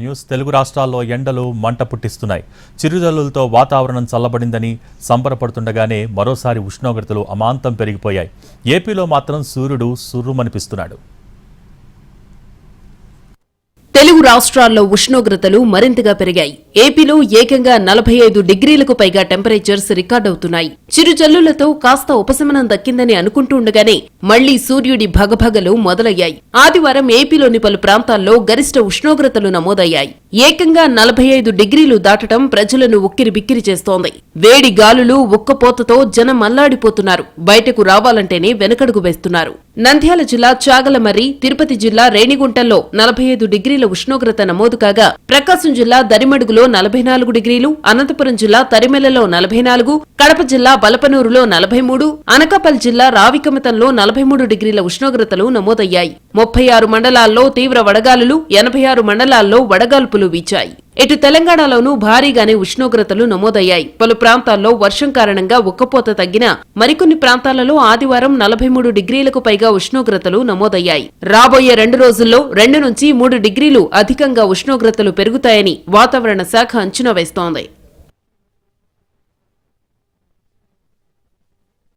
News Telugu రాష్ట్రాల్లో ఎండలు మంట పుట్టిస్తున్నాయి. చిరుజల్లులతో వాతావరణం చల్లబడిందని సంబరపడుతుండగానే మరోసారి ఉష్ణోగ్రతలు అమాంతం పెరిగిపోయాయి. ఏపీలో మాత్రం సూర్యుడు సుర్రుమనిపిస్తున్నాడు. తెలుగు రాష్ట్రాల్లో ఉష్ణోగ్రతలు మరింతగా పెరిగాయి. ఏపీలో ఏకంగా 45 డిగ్రీలకు పైగా టెంపరేచర్స్ రికార్డవుతున్నాయి. చిరుజల్లులతో కాస్త ఉపశమనం దక్కిందని అనుకుంటుండగానే మళ్లీ సూర్యుడి భగభగలు మొదలయ్యాయి. ఆదివారం ఏపీలోని పలు ప్రాంతాల్లో గరిష్ట ఉష్ణోగ్రతలు నమోదయ్యాయి. ఏకంగా 45 డిగ్రీలు దాటడం ప్రజలను ఉక్కిరిబిక్కిరి చేస్తోంది. వేడి గాలులు ఉక్కపోతతో జనం అల్లాడిపోతున్నారు. బయటకు రావాలంటేనే వెనకడుగు వేస్తున్నారు. నంద్యాల జిల్లా చాగలమర్రి, తిరుపతి జిల్లా రేణిగుంటల్లో 45 డిగ్రీల ఉష్ణోగ్రత నమోదు కాగా, ప్రకాశం జిల్లా దరిమడుగులో 44 డిగ్రీలు, అనంతపురం జిల్లా తరిమెలలో 44, కడప జిల్లా బలపనూరులో 43, అనకాపల్లి జిల్లా రావికమతంలో 43 డిగ్రీల ఉష్ణోగ్రతలు నమోదయ్యాయి. 36 మండలాల్లో తీవ్ర వడగాలులు, 86 మండలాల్లో వడగాల్పులు వీచాయి. ఇటు తెలంగాణలోనూ భారీగానే ఉష్ణోగ్రతలు నమోదయ్యాయి. పలు ప్రాంతాల్లో వర్షం కారణంగా ఉక్కపోత తగ్గినా మరికొన్ని ప్రాంతాలలో ఆదివారం 43 డిగ్రీలకు పైగా ఉష్ణోగ్రతలు నమోదయ్యాయి. రాబోయే 2 రోజుల్లో 2 నుంచి 3 డిగ్రీలు అధికంగా ఉష్ణోగ్రతలు పెరుగుతాయని వాతావరణ శాఖ అంచనా వేస్తోంది.